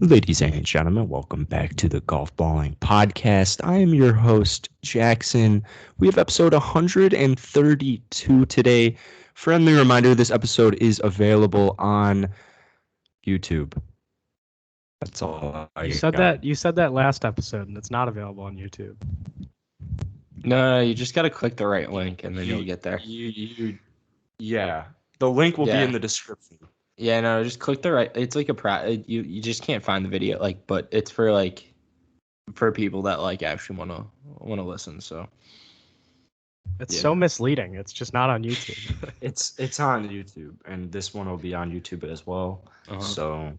Ladies and gentlemen, welcome back to the Golfballing podcast. I am your host, Jackson. We have episode 132 today. Friendly reminder, this episode is available on YouTube. That's all I You said got. that last episode, and it's not available on YouTube. No, you just got to click the right link, and then you'll get there. Yeah. The link will be in the description. Yeah, no, just click the right. It's like you just can't find the video, but it's for people that actually wanna listen. So It's so misleading. It's just not on YouTube. It's on YouTube, and this one will be on YouTube as well. So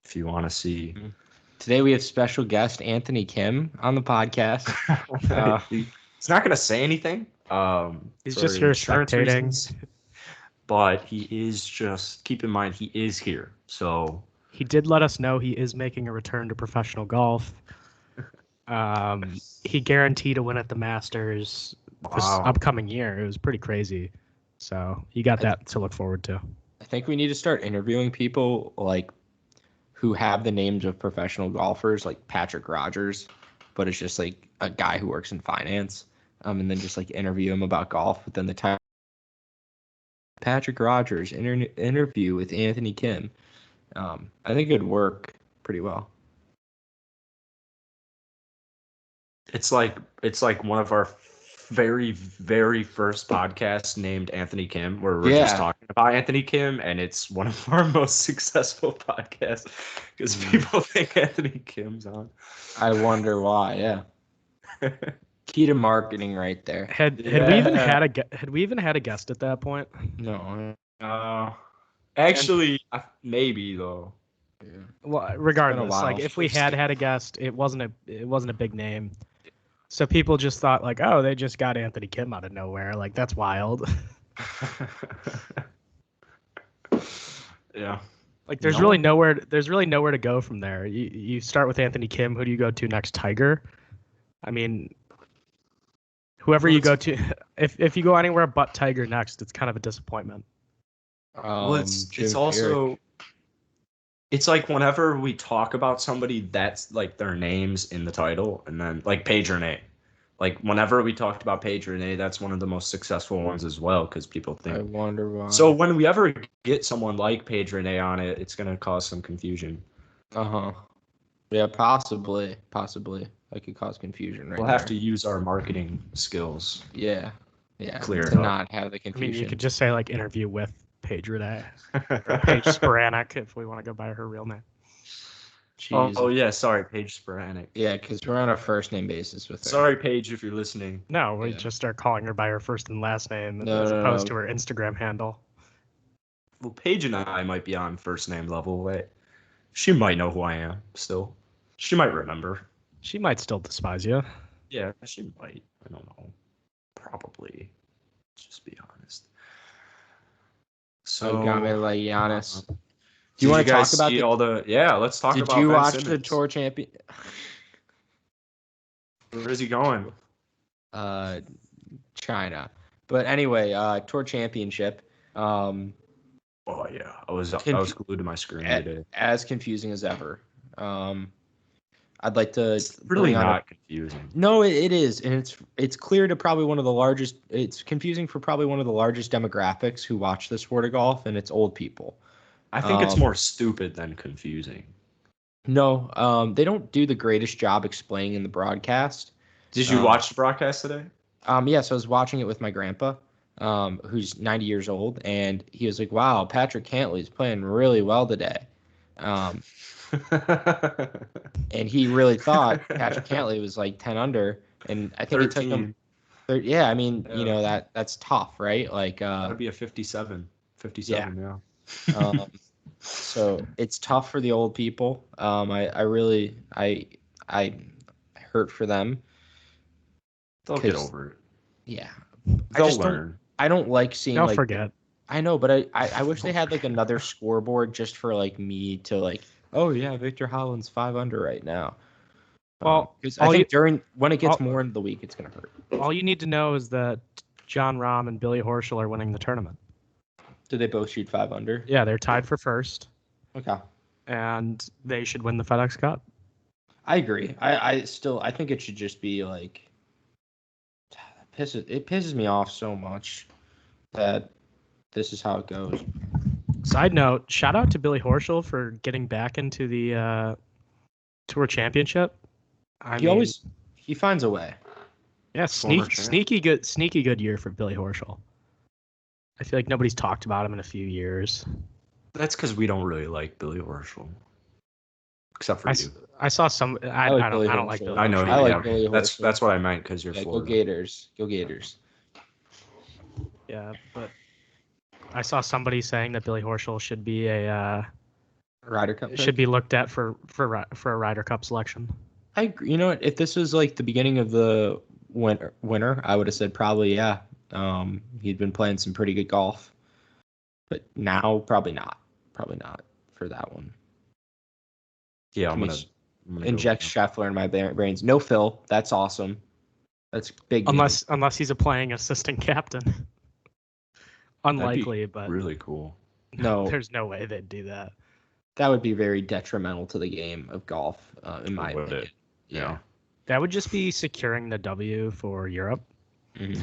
if you want to see. Today we have special guest Anthony Kim on the podcast. He's not gonna say anything. He's just here spectating. But he is just, keep in mind, he is here. So he did let us know he is making a return to professional golf. He guaranteed a win at the Masters this upcoming year. It was pretty crazy. So you got that to look forward to. I think we need to start interviewing people who have the names of professional golfers, like Patrick Rogers, but it's just like a guy who works in finance. And then just interview him about golf within the time. Patrick Rogers interview with Anthony Kim. I think it'd work pretty well. It's like one of our very, very first podcasts named Anthony Kim, where we're just talking about Anthony Kim, and it's one of our most successful podcasts because people think Anthony Kim's on. I wonder why. Yeah. Key to marketing right there. Had we even had a guest at that point? No. Actually, maybe though. Yeah. Well, regardless, if we had a guest, it wasn't a big name, so people just thought oh, they just got Anthony Kim out of nowhere. That's wild. Yeah. There's really nowhere to go from there. You start with Anthony Kim. Who do you go to next? Tiger. I mean, whoever you go to, if you go anywhere but Tiger next, it's kind of a disappointment. It's also, it's like whenever we talk about somebody, that's their name's in the title, and then Paige Renee. Whenever we talked about Paige Renee, that's one of the most successful ones as well, because people think. I wonder why. So when we ever get someone like Paige Renee on it, it's going to cause some confusion. Yeah, possibly. That could cause confusion, right? We'll have to use our marketing skills. Yeah. Clear to not have the confusion. I mean, you could just say interview with Paige Renee, or Paige Sporanic, if we want to go by her real name. Oh yeah, sorry, Paige Sporanic. Yeah, because we're on a first name basis with her. Sorry, Paige, if you're listening. No, we just start calling her by her first and last name as opposed to her Instagram handle. Well, Paige and I might be on first name level. She might know who I am still. She might remember. She might still despise you. Yeah, she might. I don't know. Probably. Just be honest. So, got me Giannis. Do you want to talk about let's talk about. Did you Ben watch Simmons. the Tour Champion? Where is he going? China. But anyway, Tour Championship. Oh yeah, I was glued to my screen today. As confusing as ever. I'd like to. It's really not confusing. No, it is, and it's clear to probably one of the largest. It's confusing for probably one of the largest demographics who watch the sport of golf, and it's old people. I think it's more stupid than confusing. No, they don't do the greatest job explaining in the broadcast. Did you watch the broadcast today? Yes, I was watching it with my grandpa, who's 90 years old, and he was like, "Wow, Patrick Cantlay's playing really well today." And he really thought Patrick Cantlay was 10 under, and I think 13. It took him. Yeah, I mean, that's tough, right? That'd be a 57. 57, yeah. So it's tough for the old people. I hurt for them. They'll get over it. Yeah, they'll learn. I don't like seeing. They'll forget. I know, but I wish they had another scoreboard just for me to oh yeah, Victor Holland's 5 under right now. Well, because I think when it gets more into the week, it's gonna hurt. All you need to know is that John Rahm and Billy Horschel are winning the tournament. Did they both shoot 5 under? Yeah, they're tied for first. Okay. and they should win the FedEx Cup. I agree. I think it should just be like it pisses me off so much that this is how it goes. Side note, shout out to Billy Horschel for getting back into the Tour Championship. He finds a way. Yeah, sneaky good year for Billy Horschel. I feel like nobody's talked about him in a few years. That's because we don't really like Billy Horschel, except for you. I saw some. I don't like Billy. I know. I like Billy Horschel. That's what I meant because you're Florida. Go Gators. Go Gators. Yeah, but I saw somebody saying that Billy Horschel should be a Ryder Cup pick? Should be looked at for a Ryder Cup selection. I agree. You know what? If this was like the beginning of the winter, I would have said probably yeah. He'd been playing some pretty good golf, but now probably not. Probably not for that one. Yeah, I'm gonna inject Scheffler in my brains. No Phil. That's awesome. That's big. Unless he's a playing assistant captain. Unlikely, but really cool. No, there's no way they'd do that. That would be very detrimental to the game of golf, in my opinion. Yeah. That would just be securing the W for Europe. Mm-hmm.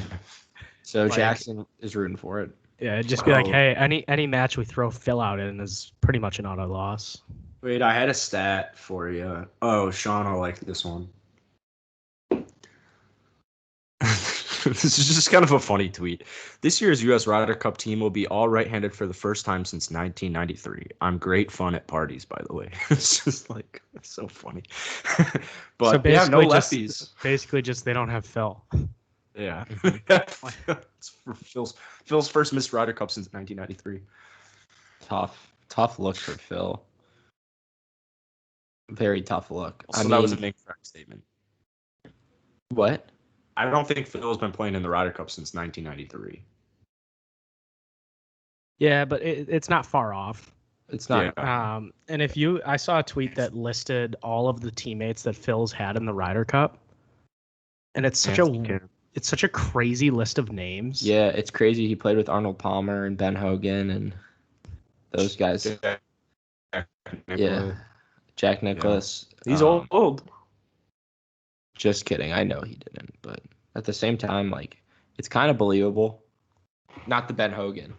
So Jackson is rooting for it. Yeah, it'd just be like, hey, any match we throw Phil out in is pretty much an auto loss. Wait, I had a stat for you. Oh, Sean, I like this one. This is just kind of a funny tweet. This year's U.S. Ryder Cup team will be all right-handed for the first time since 1993. I'm great fun at parties, by the way. It's just like, it's so funny. But so yeah, no lefties. Basically, just they don't have Phil. Yeah. It's for Phil's first missed Ryder Cup since 1993. Tough look for Phil. Very tough look. So that was an incorrect statement. What? I don't think Phil's been playing in the Ryder Cup since 1993. Yeah, but it's not far off. It's not. Yeah. And I saw a tweet that listed all of the teammates that Phil's had in the Ryder Cup, and it's such a crazy list of names. Yeah, it's crazy. He played with Arnold Palmer and Ben Hogan and those guys. Yeah, Jack Nicklaus. Yeah. He's old. Just kidding. I know he didn't, but at the same time, like, it's kind of believable. Not the Ben Hogan.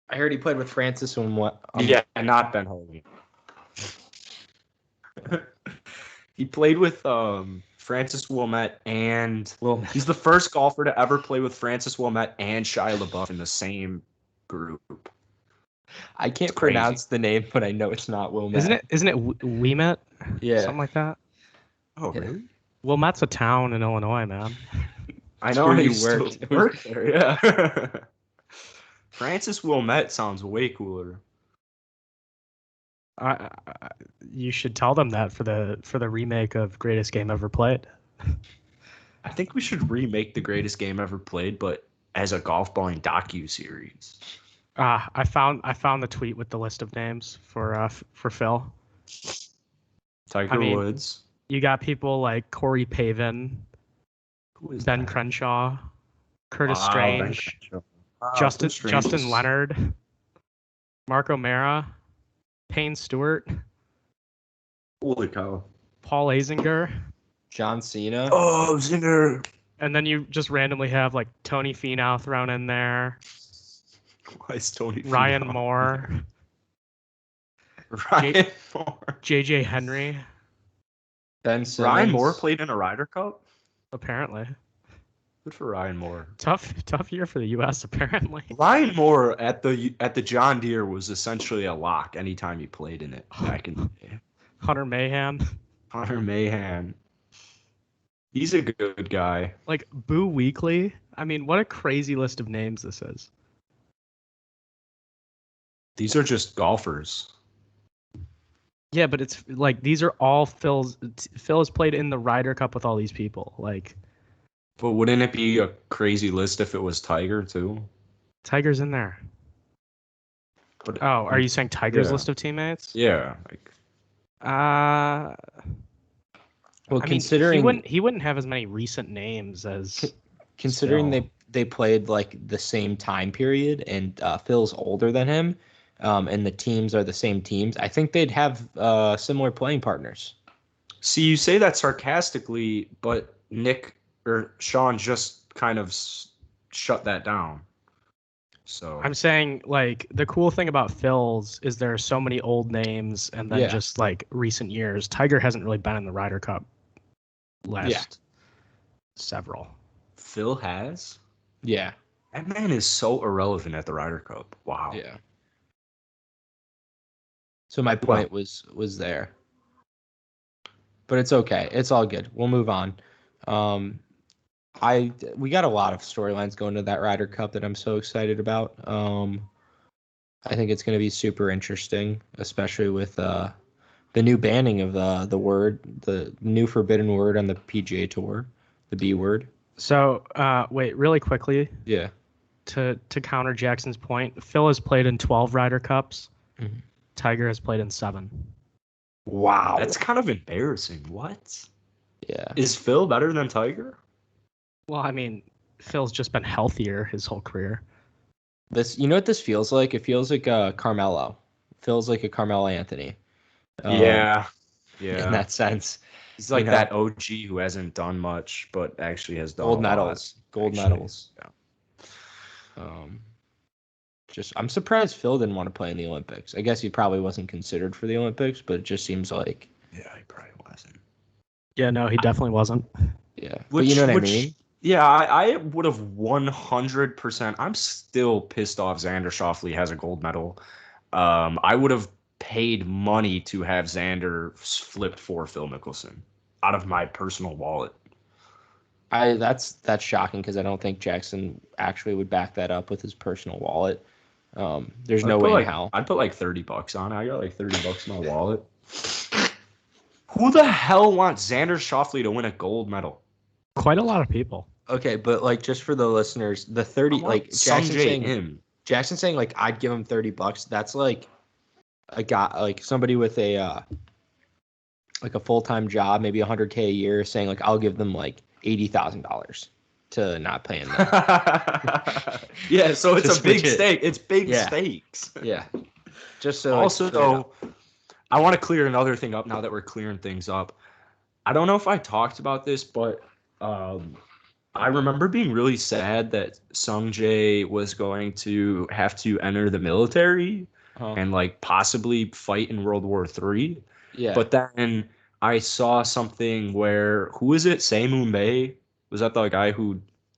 I heard he played with Francis and what? Yeah, not Ben Hogan. He played with Francis Wilmette and he's the first golfer to ever play with Francis Wilmette and Shia LaBeouf in the same group. I can't pronounce the name, but I know it's not Wilmette. Isn't it Wilmette? Yeah, something like that. Oh, really? Wilmette's a town in Illinois, man. I know he worked there. Yeah. Francis Wilmette sounds way cooler. You should tell them that for the remake of Greatest Game Ever Played. I think we should remake the Greatest Game Ever Played, but as a golf-balling docu-series. I found the tweet with the list of names for Phil. Tiger Woods. You got people like Corey Pavin, Ben Crenshaw, Curtis Strange, Justin Leonard, Mark O'Mara, Payne Stewart. Holy cow. Paul Azinger. John Cena. Oh, Zinger. And then you just randomly have like Tony Finau thrown in there. Why is Tony Ryan Finau? Moore. Ryan Moore. JJ Henry. Ben Simmons. Ryan Moore played in a Ryder Cup? Apparently. Good for Ryan Moore. Tough year for the U.S. apparently. Ryan Moore at the John Deere was essentially a lock anytime he played in it back in the day. Hunter Mahan. He's a good guy. Like Boo Weekley. I mean, what a crazy list of names this is. These are just golfers. Yeah, but it's like these are all Phil's. Phil has played in the Ryder Cup with all these people. Like, but wouldn't it be a crazy list if it was Tiger too? Tiger's in there. But are you saying Tiger's list of teammates? Yeah. Well, considering he wouldn't have as many recent names as. Considering they played like the same time period and Phil's older than him, and the teams are the same teams, I think they'd have similar playing partners. See, you say that sarcastically, but Nick or Sean just kind of shut that down. So I'm saying, like, the cool thing about Phil's is there are so many old names, and then just like recent years, Tiger hasn't really been in the Ryder Cup last several. Phil has? Yeah. That man is so irrelevant at the Ryder Cup. Wow. Yeah. So my point was there. But it's okay. It's all good. We'll move on. We got a lot of storylines going to that Ryder Cup that I'm so excited about. I think it's going to be super interesting, especially with the new banning of the new forbidden word on the PGA Tour, the B word. So, wait, really quickly. Yeah. To counter Jackson's point, Phil has played in 12 Ryder Cups. Mm-hmm. Tiger has played in 7. Wow. That's kind of embarrassing. What? Yeah. Is Phil better than Tiger? Well, I mean, Phil's just been healthier his whole career. You know what this feels like? It feels like Carmelo. It feels like a Carmelo Anthony. Yeah. In that sense. He's like that OG who hasn't done much, but actually has done gold a medals. lot, Gold actually. medals. Yeah. I'm surprised Phil didn't want to play in the Olympics. I guess he probably wasn't considered for the Olympics, but it just seems like. Yeah, he probably wasn't. Yeah, no, he definitely wasn't. Yeah, but you know what I mean? Yeah, I would have 100%. I'm still pissed off Xander Schauffele has a gold medal. I would have paid money to have Xander flipped for Phil Mickelson out of my personal wallet. That's shocking because I don't think Jackson actually would back that up with his personal wallet. There's no way in hell. I'd put like $30 on it. I got like $30 in my wallet. Who the hell wants Xander Schauffele to win a gold medal? Quite a lot of people. Okay, but like just for the listeners, the 30 like Jackson saying like I'd give him $30. That's like a guy like somebody with a like a full-time job, maybe $100K a year, saying like I'll give them like $80,000 to not pay in that. Yeah, so it's a big stake. It's big stakes. Yeah. Just so also though, I want to clear another thing up now that we're clearing things up. I don't know if I talked about this, but I remember being really sad that Sung Jae was going to have to enter the military and like possibly fight in World War III. Yeah. But then I saw something where who is it? Seymour May? Was that the guy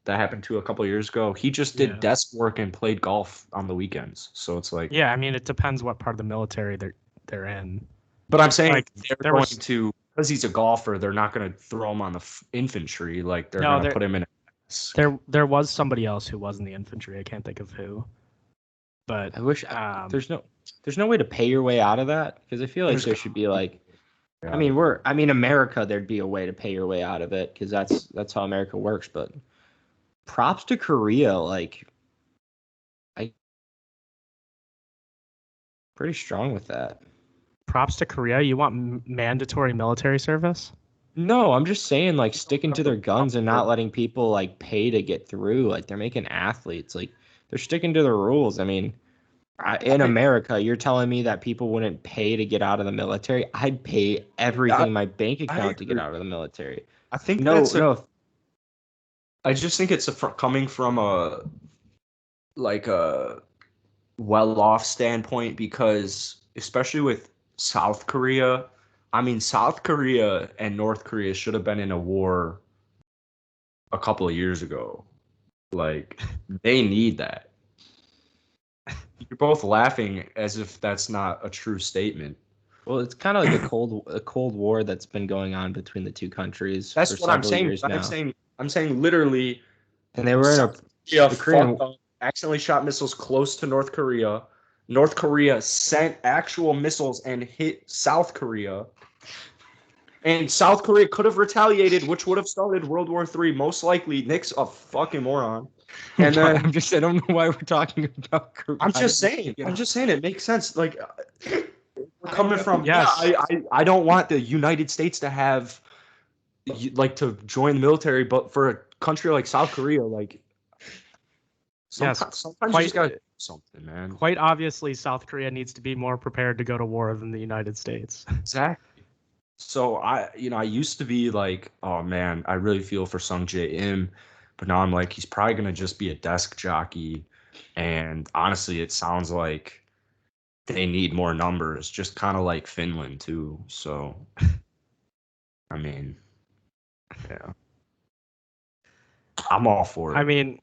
that happened to a couple of years ago? He just did desk work and played golf on the weekends. So it's like I mean, it depends what part of the military they're in. But I'm saying like, they're going to, because he's a golfer, they're not going to throw him on the infantry. Like they're going to put him in. There was somebody else who was in the infantry. I can't think of who. But I wish there's no way to pay your way out of that, because I feel like there should be like. I mean, America, there'd be a way to pay your way out of it because that's how America works. But props to Korea, like, pretty strong with that. Props to Korea. You want mandatory military service? No, I'm just saying, like, sticking to their guns and not letting people like pay to get through. Like, they're making athletes. Like, they're sticking to the rules. I mean, in America, you're telling me that people wouldn't pay to get out of the military? I'd pay everything in my bank account to get out of the military. I think I just think it's coming from a well-off standpoint, because especially with South Korea, I mean, South Korea and North Korea should have been in a war a couple of years ago. Like, they need that. You're both laughing as if that's not a true statement. Well, it's kind of like a cold war that's been going on between the two countries. That's what I'm saying. I'm saying literally. And they were accidentally shot missiles close to North Korea. North Korea sent actual missiles and hit South Korea. And South Korea could have retaliated, which would have started World War III, most likely. Nick's a fucking moron. And then I don't know why we're talking about Korea. I'm just saying it makes sense. Like, we're coming from, I don't want the United States to have, like, to join the military, but for a country like South Korea, like, Sometimes you just gotta do something, man. Quite obviously, South Korea needs to be more prepared to go to war than the United States. Exactly. So I used to be like, oh man, I really feel for Sung Jae-im, but now I'm like, he's probably gonna just be a desk jockey. And honestly, it sounds like they need more numbers, just kind of like Finland too. So, I mean, yeah, I'm all for it. I mean,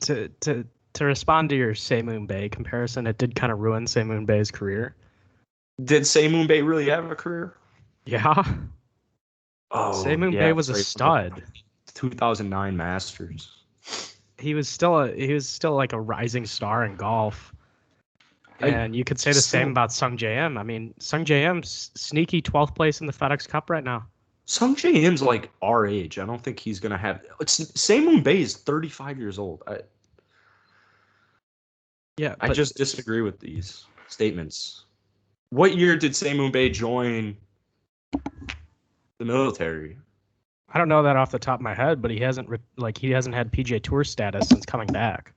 to respond to your Moon Bae comparison, it did kind of ruin Moon Bae's career. Did Moon Bae really have a career? Yeah. Oh, Moon Bae was a stud. 2009 Masters. He was still like a rising star in golf. And you could say the same about Sung Jae-im. I mean, Sung Jae-im's sneaky 12th place in the FedEx Cup right now. Sung Jae-im's like our age. I don't think he's gonna have. Moon Bae is 35 years old. I just disagree with these statements. What year did Moon Bae join the military? I don't know that off the top of my head, but he hasn't had PGA Tour status since coming back.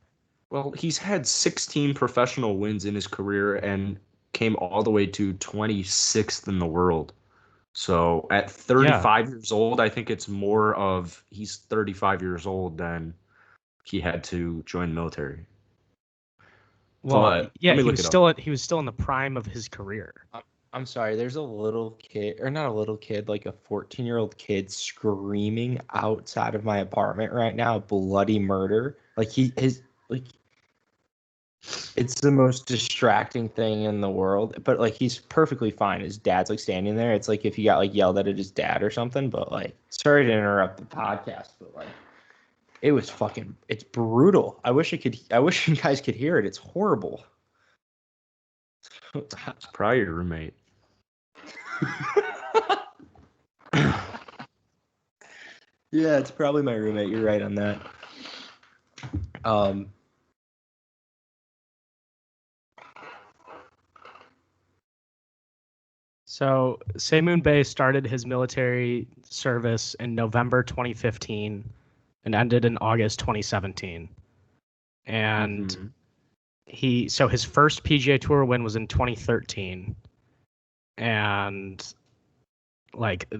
Well, he's had 16 professional wins in his career and came all the way to 26th in the world. So at 35 years old, I think it's more of he's 35 years old than he had to join the military. Well, but yeah, he was still in the prime of his career. I'm sorry, there's a little kid, or not a little kid, like a 14-year-old kid screaming outside of my apartment right now, bloody murder. It's the most distracting thing in the world, but like he's perfectly fine. His dad's like standing there. It's like if he got like yelled at his dad or something, but like, sorry to interrupt the podcast, but like, it's brutal. I wish you guys could hear it. It's horrible. It's probably your roommate. Yeah, it's probably my roommate. You're right on that. So Moon Bae started his military service in November 2015 and ended in August 2017. And his first PGA Tour win was in 2013. And like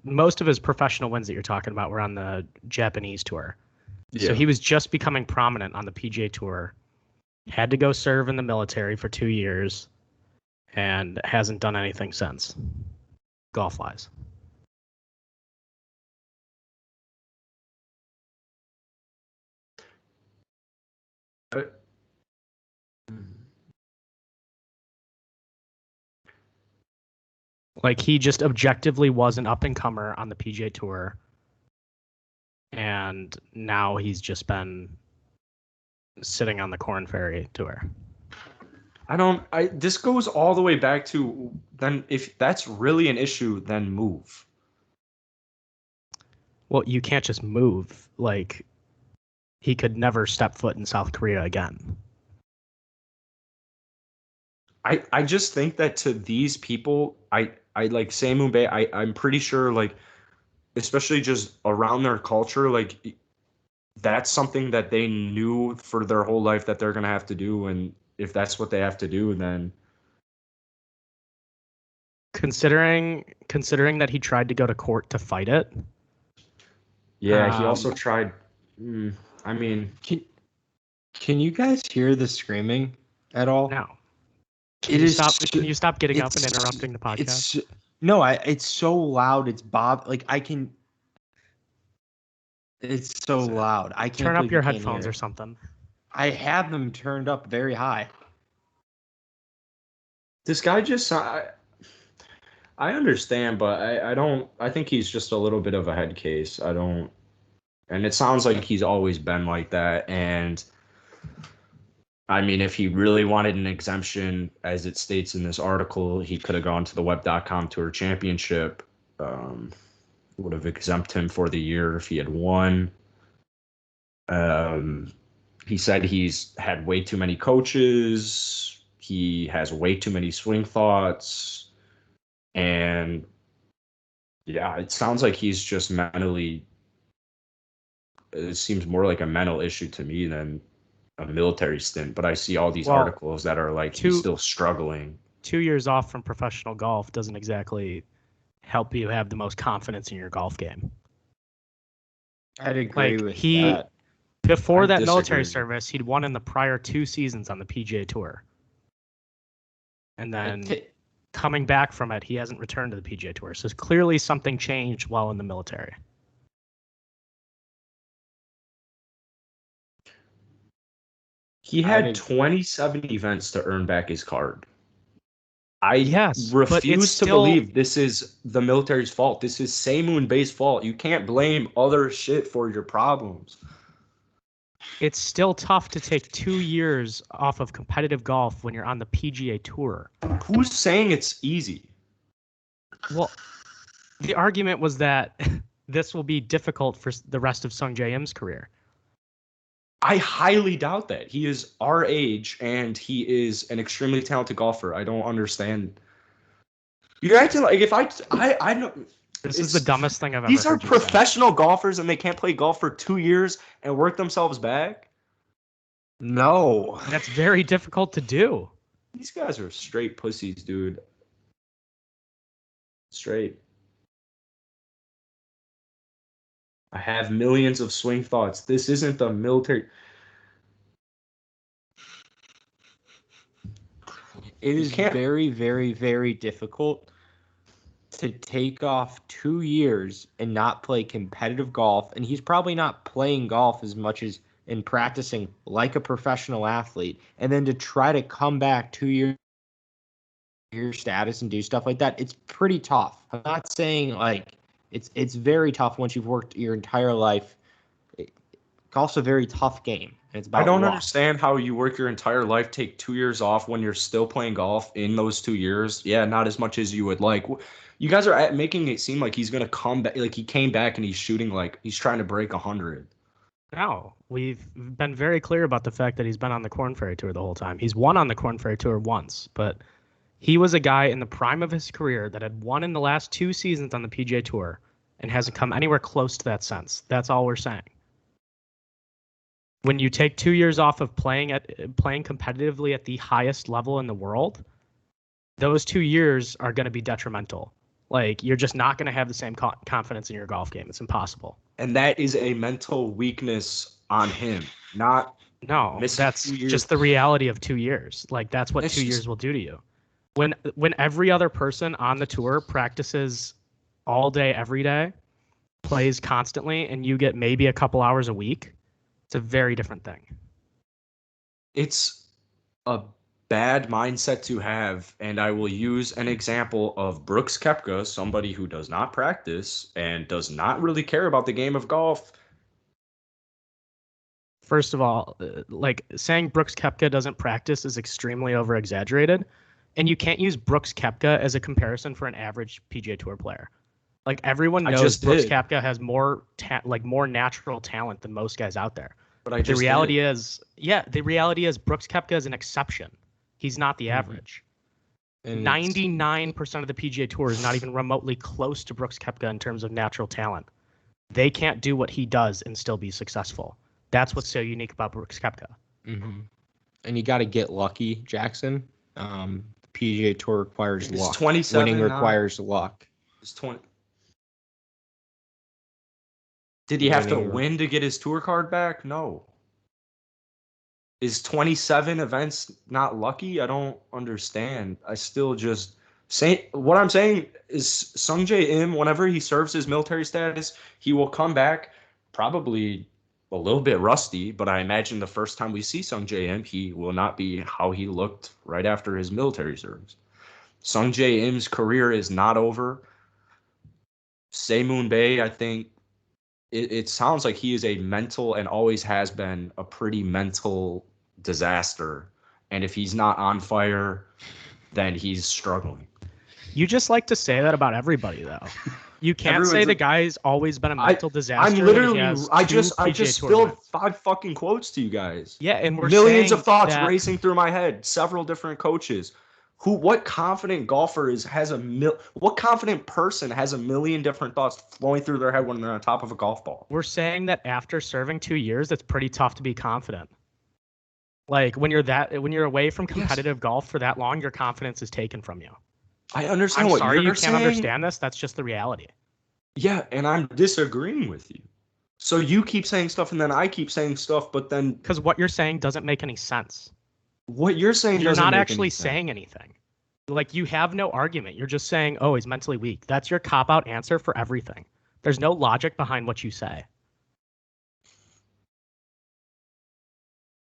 most of his professional wins that you're talking about were on the Japanese tour. Yeah. So he was just becoming prominent on the PGA Tour. Had to go serve in the military for 2 years. And hasn't done anything since, golf-wise. Like, he just objectively was an up-and-comer on the PGA Tour. And now he's just been sitting on the Korn Ferry Tour. This goes all the way back to then if that's really an issue, then move. Well, you can't just move. Like, he could never step foot in South Korea again. I just think that to these people, I like Moon Bae, I'm pretty sure, like, especially just around their culture, like, that's something that they knew for their whole life that they're going to have to do, and if that's what they have to do, then considering that he tried to go to court to fight it. Yeah, he also tried. I mean, can you guys hear the screaming at all? No. Can you stop getting up and interrupting the podcast? It's so loud. It's It's so loud. I can't turn up your headphones or something. I have them turned up very high. This guy just I understand, but I think he's just a little bit of a head case. And it sounds like he's always been like that. And I mean, if he really wanted an exemption, as it states in this article, he could have gone to the Web.com Tour Championship. Would have exempted him for the year if he had won. He said he's had way too many coaches. He has way too many swing thoughts. And yeah, it sounds like he's just mentally it seems more like a mental issue to me than a military stint. But I see all these articles that are like he's still struggling. 2 years off from professional golf doesn't exactly help you have the most confidence in your golf game. I'd agree with that. Before that military service, he'd won in the prior 2 seasons on the PGA Tour. And then coming back from it, he hasn't returned to the PGA Tour. So clearly something changed while in the military. He had 27 events to earn back his card. I refuse to believe this is the military's fault. This is Se-Moon Bae's fault. You can't blame other shit for your problems. It's still tough to take 2 years off of competitive golf when you're on the PGA Tour. Who's saying it's easy? Well, the argument was that this will be difficult for the rest of Sung Jae Im's career. I highly doubt that. He is our age, and he is an extremely talented golfer. I don't understand. You're acting like if I know. This is the dumbest thing I've ever heard. These are professional golfers, and they can't play golf for 2 years and work themselves back? No. That's very difficult to do. These guys are straight pussies, dude. Straight. I have millions of swing thoughts. This isn't the military. It is very, very, very difficult to take off 2 years and not play competitive golf. And he's probably not playing golf as much as in practicing like a professional athlete. And then to try to come back 2 years your status and do stuff like that, it's pretty tough. I'm not saying like it's very tough once you've worked your entire life. Golf's a very tough game. It's about I don't understand how you work your entire life, take 2 years off when you're still playing golf in those 2 years. Yeah, not as much as you would like. You guys are making it seem like he's going to come back. Like he came back and he's shooting like he's trying to break 100. No, we've been very clear about the fact that he's been on the Korn Ferry Tour the whole time. He's won on the Korn Ferry Tour once, but he was a guy in the prime of his career that had won in the last 2 seasons on the PGA Tour and hasn't come anywhere close to that since. That's all we're saying. When you take 2 years off of playing competitively at the highest level in the world, those 2 years are going to be detrimental. Like, you're just not going to have the same confidence in your golf game. It's impossible. And that is a mental weakness on him, not no. That's just the reality of 2 years. Like, that's what 2 years will do to you. When every other person on the tour practices all day, every day, plays constantly, and you get maybe a couple hours a week, it's a very different thing. It's a bad mindset to have, and I will use an example of Brooks Koepka, somebody who does not practice and does not really care about the game of golf. First of all, like saying Brooks Koepka doesn't practice is extremely over-exaggerated, and you can't use Brooks Koepka as a comparison for an average PGA Tour player. Like, everyone knows Brooks Koepka has more natural talent than most guys out there. But the reality is Brooks Koepka is an exception. He's not the average. And 99% of the PGA Tour is not even remotely close to Brooks Koepka in terms of natural talent. They can't do what he does and still be successful. That's what's so unique about Brooks Koepka. Mm-hmm. And you got to get lucky, Jackson. The PGA Tour requires luck. Winning requires luck. It's 20. Did he have to win to get his tour card back? No. Is 27 events not lucky? I don't understand. I still just say what I'm saying is Sung Jae Im, whenever he serves his military status, he will come back probably a little bit rusty, but I imagine the first time we see Sung Jae Im, he will not be how he looked right after his military service. Sung Jae Im's career is not over. Se-Moon Bae, I think, it sounds like he is a mental and always has been a pretty mental disaster. And if he's not on fire, then he's struggling. You just like to say that about everybody, though. You can't say the guy's always been a mental disaster. I'm literally, I just spilled 5 fucking quotes to you guys. Yeah, and we're millions of thoughts racing through my head. Several different coaches. What confident golfer what confident person has a million different thoughts flowing through their head when they're on top of a golf ball? We're saying that after serving 2 years, it's pretty tough to be confident. Like when you're away from competitive golf for that long, your confidence is taken from you. I understand I'm what sorry you're you can't saying. understand this. That's just the reality. Yeah, and I'm disagreeing with you. So you keep saying stuff and then I keep saying stuff, but then Because what you're saying doesn't make any sense. what you're saying You're doesn't not make actually any sense. saying anything. Like you have no argument. You're just saying, oh, he's mentally weak. That's your cop-out answer for everything. There's no logic behind what you say.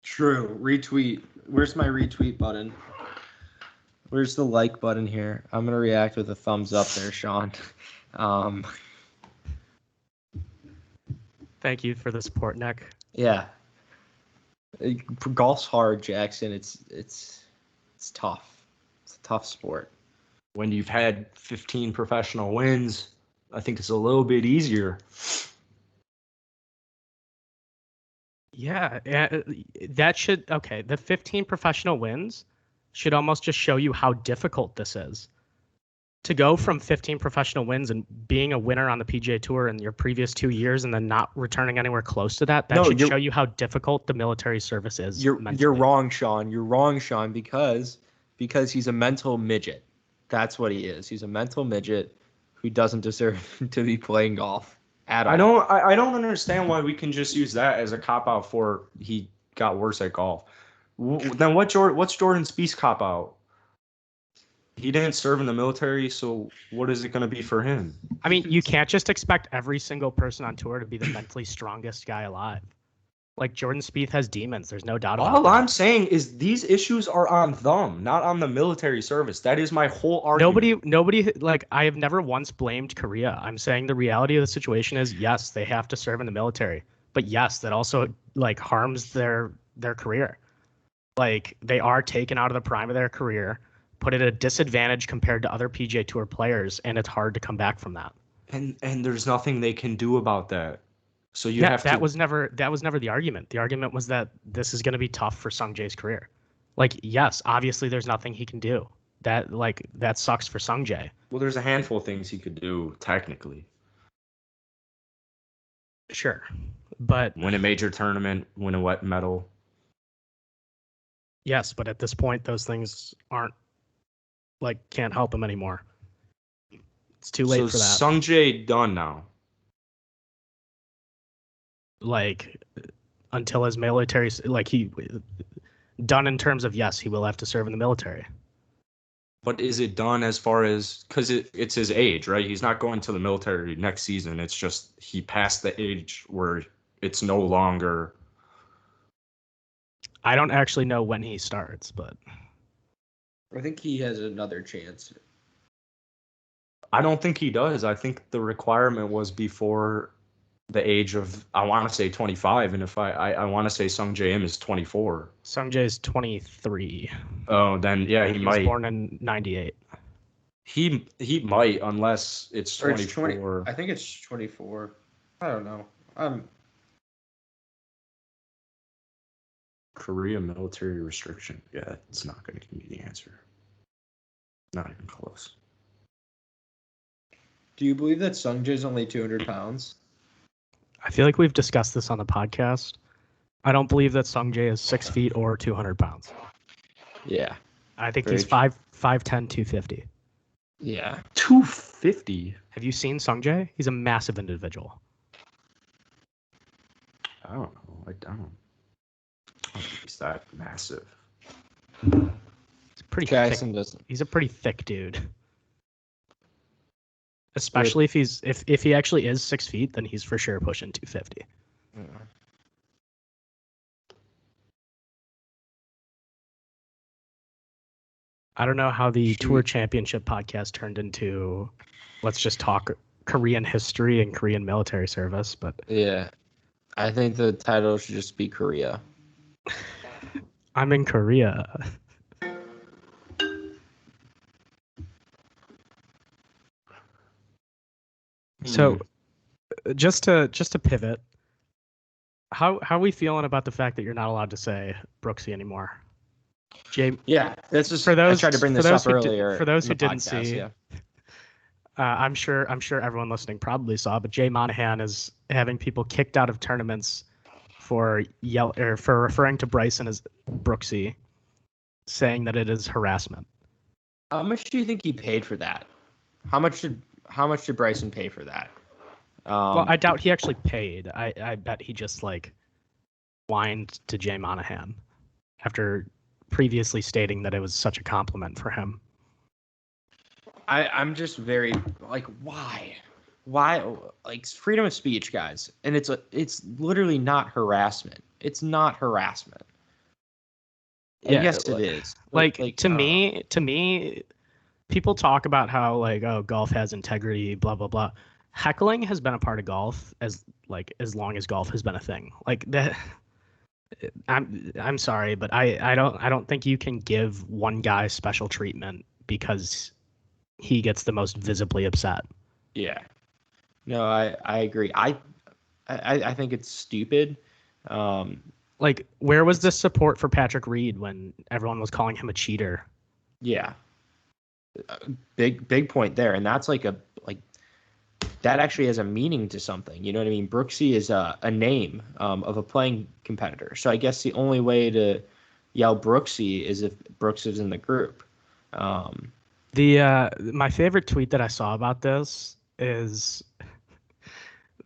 True. Retweet. Where's my retweet button? Where's the like button here? I'm gonna react with a thumbs up there, Sean. Thank you for the support, Nick. Yeah. Golf's hard, Jackson. It's tough. It's a tough sport. When you've had 15 professional wins, I think it's a little bit easier. Yeah, that should okay. The 15 professional wins should almost just show you how difficult this is. To go from 15 professional wins and being a winner on the PGA Tour in your previous 2 years and then not returning anywhere close to that, should show you how difficult the military service is. You're wrong, Sean. You're wrong, Sean, because he's a mental midget. That's what he is. He's a mental midget who doesn't deserve to be playing golf at all. I don't understand why we can just use that as a cop out for he got worse at golf. Then what's Jordan Spieth's cop out? He didn't serve in the military, so what is it going to be for him? I mean, you can't just expect every single person on tour to be the mentally strongest guy alive. Like Jordan Spieth has demons. There's no doubt about it. All I'm saying is these issues are on them, not on the military service. That is my whole argument. Nobody, like, I have never once blamed Korea. I'm saying the reality of the situation is, yes, they have to serve in the military. But yes, that also, like, harms their career. Like, they are taken out of the prime of their career, put at a disadvantage compared to other PGA Tour players, and it's hard to come back from that. And there's nothing they can do about that. So that was never the argument. The argument was that this is going to be tough for Sung Jae's career. Like, yes, obviously there's nothing he can do. That sucks for Sung Jae. Well, there's a handful of things he could do technically. Sure. But win a major tournament, win a wet medal. Yes, but at this point those things can't help him anymore. It's too late for that. Sung Jae done now. Like, until his military, like, he done in terms of, yes, he will have to serve in the military. But is it done as far as, because it's his age, right? He's not going to the military next season. It's just he passed the age where it's no longer. I don't actually know when he starts, but I think he has another chance. I don't think he does. I think the requirement was before the age of, I want to say 25, and if I want to say Sung Jae is 24. Sung Jae is 23. Oh, then yeah, he might. He was born in 98. He might, unless it's 24. I think it's 24. I don't know. Korea military restriction. Yeah, it's not going to give me the answer. Not even close. Do you believe that Sung Jae is only 200 pounds? I feel like we've discussed this on the podcast. I don't believe that Sung Jae is 6 feet or 200 pounds. Yeah. I think he's 5'10", 250. Yeah. 250? Have you seen Sung Jae? He's a massive individual. I don't know. I don't think he's that massive. He's pretty Jackson thick. doesn't. He's a pretty thick dude. Especially if he actually is 6 feet, then he's for sure pushing 250. Yeah. I don't know how the Tour Championship podcast turned into let's just talk Korean history and Korean military service, but yeah, I think the title should just be Korea. I'm in Korea. So, just to pivot, how are we feeling about the fact that you're not allowed to say Brooksy anymore? Jay, Yeah, that's just. for those I tried to bring for this those up who di- earlier. for those in who the didn't podcast, see, yeah. I'm sure everyone listening probably saw, but Jay Monahan is having people kicked out of tournaments for for referring to Bryson as Brooksy, saying that it is harassment. How much do you think he paid for that? How much did Bryson pay for that? Well, I doubt he actually paid. I bet he just like whined to Jay Monahan after previously stating that it was such a compliment for him. I'm just very like, why like freedom of speech, guys, and it's literally not harassment. It's not harassment. Yeah, Yes, it is. To me, people talk about how like, oh, golf has integrity, blah blah blah. Heckling has been a part of golf as long as golf has been a thing. Like that. I'm sorry, but I don't think you can give one guy special treatment because he gets the most visibly upset. Yeah. No, I agree. I think it's stupid. Like, where was the support for Patrick Reed when everyone was calling him a cheater? Yeah. Big point there, and that's like that actually has a meaning to something. You know what I mean? Brooksy is a name of a playing competitor. So I guess the only way to yell Brooksy is if Brooks is in the group. My favorite tweet that I saw about this is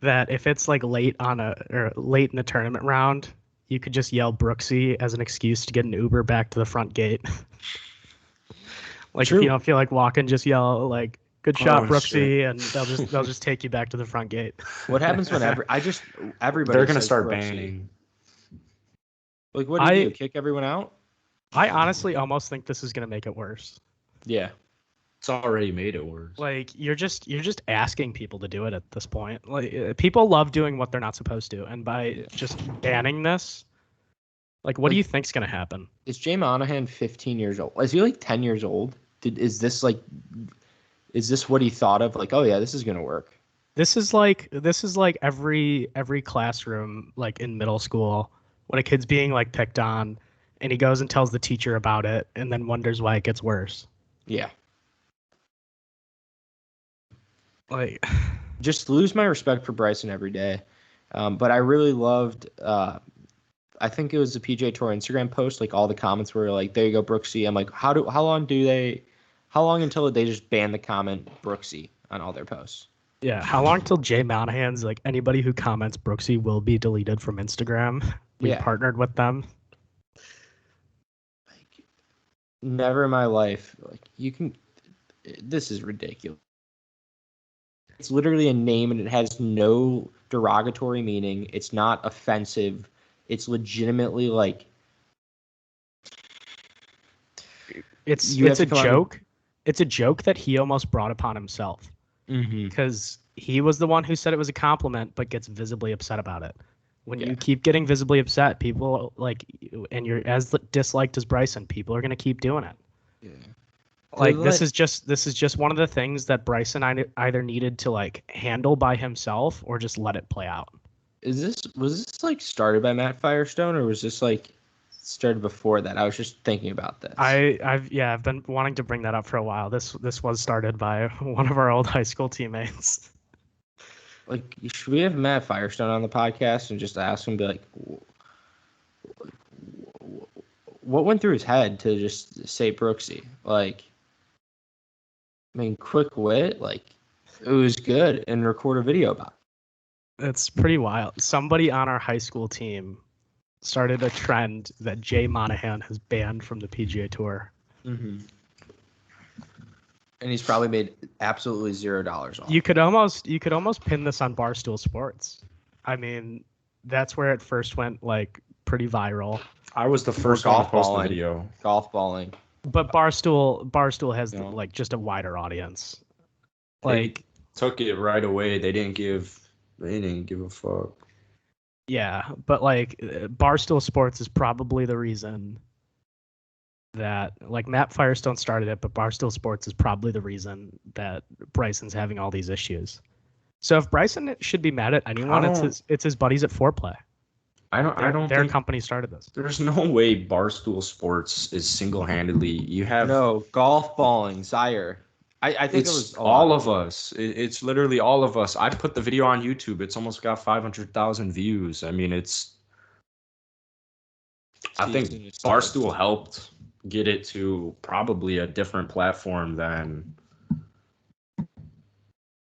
that if it's like late in the tournament round, you could just yell Brooksy as an excuse to get an Uber back to the front gate. Like True. if you don't feel like walking, just yell like "Good shot, Brooksy," shit. and they'll just take you back to the front gate. What happens whenever everybody They're gonna says start Brooksy. banning. Like, what do you do? Kick everyone out? I honestly almost think this is gonna make it worse. Yeah. It's already made it worse. Like you're just asking people to do it at this point. Like people love doing what they're not supposed to, and by just banning this, like what do you think's gonna happen? Is Jay Monahan 15 years old? Is he like 10 years old? Is this what he thought of? Like, oh yeah, this is gonna work. This is like every classroom like in middle school when a kid's being like picked on, and he goes and tells the teacher about it, and then wonders why it gets worse. Yeah. Like, just lose my respect for Bryson every day. But I really loved. I think it was the PGA Tour Instagram post. Like all the comments were like, "There you go, Brooksy." I'm like, how long until they just ban the comment Brooksy on all their posts? yeah, how long till Jay Monahan's like anybody who comments Brooksy will be deleted from Instagram? We partnered with them. Like, never in my life. Like you can. This is ridiculous. It's literally a name and it has no derogatory meaning. It's not offensive. It's legitimately like it's a joke. It's a joke that he almost brought upon himself because he was the one who said it was a compliment, but gets visibly upset about it. When you keep getting visibly upset, people like, and you're as disliked as Bryson, people are gonna keep doing it. Yeah. Like this is just one of the things that Bryson either needed to like handle by himself or just let it play out. Was this like started by Matt Firestone or was this like started before that? I was just thinking about this. I've been wanting to bring that up for a while. This was started by one of our old high school teammates. Like, should we have Matt Firestone on the podcast and just ask him, be like, what went through his head to just say Brooksy? Like, I mean, quick wit, like, it was good, and record a video about it. It's pretty wild. Somebody on our high school team started a trend that Jay Monahan has banned from the PGA Tour. Mm-hmm. And he's probably made absolutely $0 off. You could almost pin this on Barstool Sports. I mean, that's where it first went like pretty viral. I was the first one to post the video. Golfballing. But Barstool has like just a wider audience. Like they took it right away. They didn't give a fuck. Yeah, but like Barstool Sports is probably the reason that like Matt Firestone started it, but Barstool Sports is probably the reason that Bryson's having all these issues. So if Bryson should be mad at anyone, it's his buddies at Foreplay. I don't Their think company started this. there's no way Barstool Sports is single-handedly. You have No, Golfballing, Zaire. I think it it's was a lot all of of people. us. It's literally all of us. I put the video on YouTube. It's almost got 500,000 views. I mean, I think Season is started. Barstool helped get it to probably a different platform than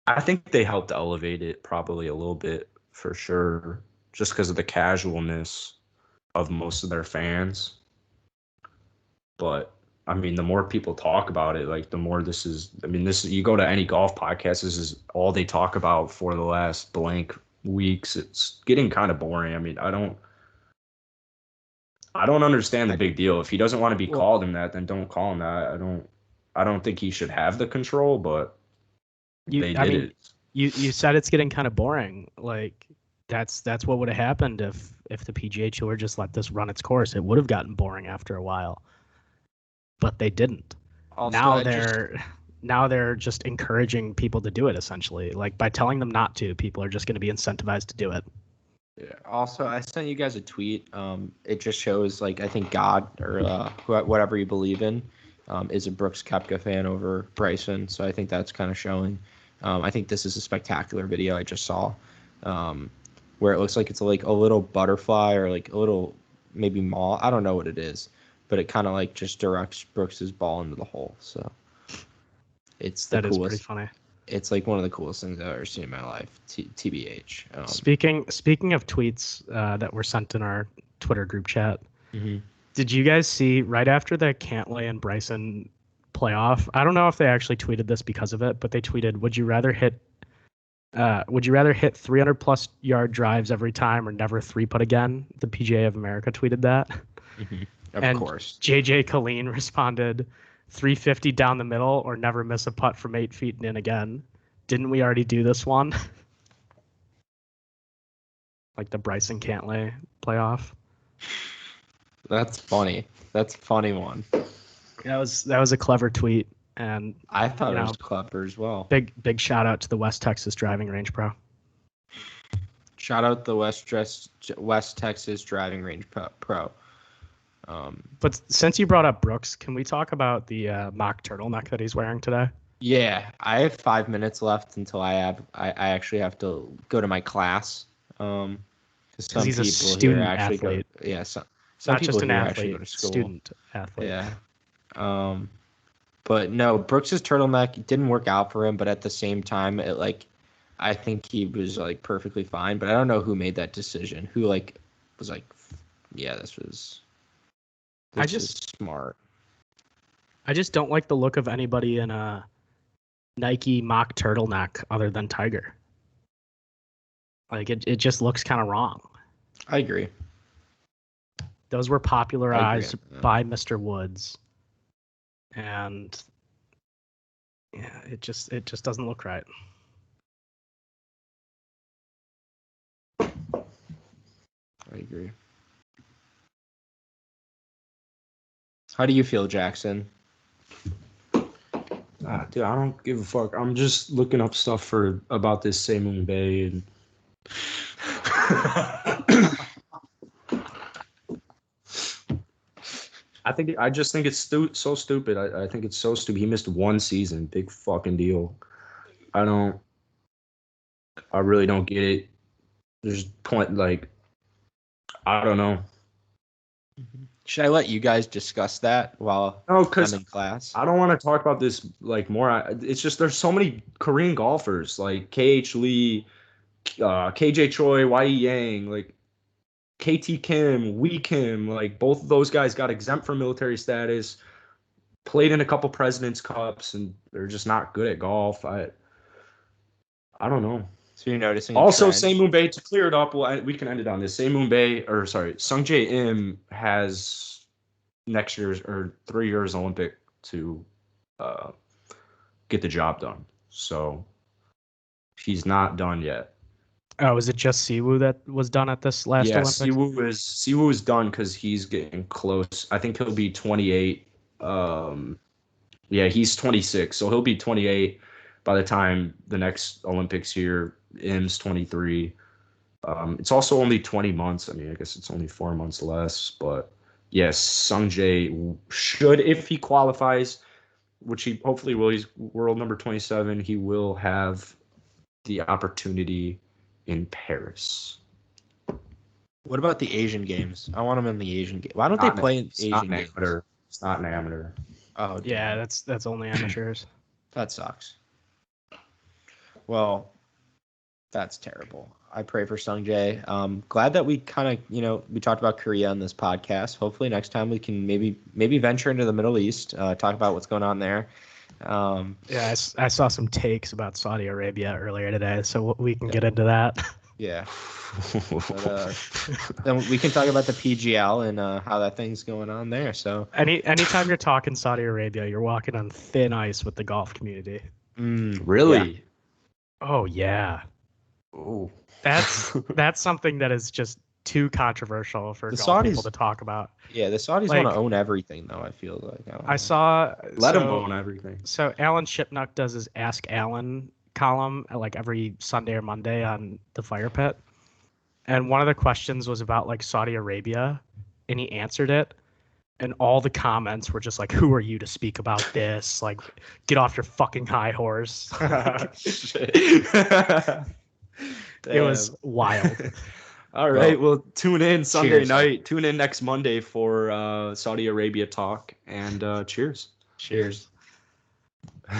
I think they helped elevate it probably a little bit for sure, just because of the casualness of most of their fans. But I mean, the more people talk about it, like the more this is. I mean, this you go to any golf podcast, this is all they talk about for the last blank weeks. It's getting kind of boring. I mean, I don't understand the big deal. If he doesn't want to be Well, called him that, then don't call him that. I don't think he should have the control, but they I did mean, it. you said it's getting kind of boring. Like that's what would have happened if the PGA Tour just let this run its course. It would have gotten boring after a while, but they didn't. also, Now they're just encouraging people to do it essentially. Like by telling them not to, people are just going to be incentivized to do it. yeah. Also, I sent you guys a tweet. It just shows like I think God or whatever you believe in is a Brooks Koepka fan over Bryson. So I think that's kind of showing. I think this is a spectacular video I just saw, where it looks like it's like a little butterfly or like a little maybe moth. I don't know what it is, but it kind of like just directs Brooks's ball into the hole. So it's the That is pretty coolest. funny. It's like one of the coolest things I've ever seen in my life. TBH. Speaking of tweets that were sent in our Twitter group chat, Mhm. did you guys see right after the Cantlay and Bryson playoff? I don't know if they actually tweeted this because of it, but they tweeted, "Would you rather hit 300 plus yard drives every time or never three putt again?" The PGA of America tweeted that. Of course. JJ Colleen responded, 350 down the middle or never miss a putt from 8 feet and in again. Didn't we already do this one? Like the Bryson Cantlay playoff. That's funny. That's a funny one. That was a clever tweet, and I thought you it know, was clever as well. big shout out to the West Texas Driving Range Pro. Shout out the West Texas Driving Range Pro. But since you brought up Brooks, can we talk about the mock turtleneck that he's wearing today? Yeah, I have 5 minutes left until I actually have to go to my class. Because some he's a people student here actually athlete. go. Yeah, some Not people just an here actually go athlete, to school. student athlete. Yeah. But no, Brooks's turtleneck didn't work out for him. But at the same time, I think he was like perfectly fine. But I don't know who made that decision. Who like was like, yeah, this is smart. I just don't like the look of anybody in a Nike mock turtleneck other than Tiger. Like it just looks kind of wrong. I agree. Those were popularized on that. by Mr. Woods, and yeah, it just doesn't look right. I agree. How do you feel, Jackson? Dude, I don't give a fuck. I'm just looking up stuff about this Moon Bay and I just think it's so stupid. I think it's so stupid. He missed one season. Big fucking deal. I really don't get it. There's point like I don't know. Should I let you guys discuss that while No, I'm because in class? I don't want to talk about this like more. It's just there's so many Korean golfers like KH Lee, KJ Choi, YE Yang, like KT Kim, Wee Kim, like both of those guys got exempt from military status, played in a couple President's Cups, and they're just not good at golf. I don't know. So you're noticing Also, trend? Moon Bay, to clear it up, we can end it on this. Moon Bay, or sorry, Sung Jae Im has next year's or 3 years Olympic to get the job done. So he's not done yet. Oh, is it just Siwoo that was done at this last Olympics? Siwoo is done because he's getting close. I think he'll be 28. Yeah, he's 26, so he'll be 28 by the time the next Olympics here. Im's 23. It's also only 20 months. I mean, I guess it's only 4 months less, but yes, Sungjae should, if he qualifies, which he hopefully will. He's world number 27. He will have the opportunity in Paris. What about the Asian games? I want him in the Asian game. Why don't they Not an- play in it's not Asian an games? amateur. It's not an amateur. Oh, damn. Yeah, that's only amateurs. That sucks. Well, that's terrible. I pray for Sungjae. Glad that we kind of, we talked about Korea on this podcast. Hopefully next time we can maybe venture into the Middle East, talk about what's going on there. Yeah, I saw some takes about Saudi Arabia earlier today, so we can get into that. Yeah. But, then we can talk about the PGL and how that thing's going on there. So anytime you're talking Saudi Arabia, you're walking on thin ice with the golf community. Really? Yeah. Oh yeah. Oh. That's something that is just too controversial for The golf people Saudis- to talk about. Yeah, the Saudis Like- want to own everything, though. I feel like don't I know. saw Let him so- own everything. So Alan Shipnuck does his Ask Alan column like every Sunday or Monday on the Fire Pit. And one of the questions was about like Saudi Arabia, and he answered it. And all the comments were just like, "Who are you to speak about this? Like, get off your fucking high horse." It was wild. All right. Well, tune in Sunday cheers. night. Tune in next Monday for Saudi Arabia talk. And cheers. Cheers.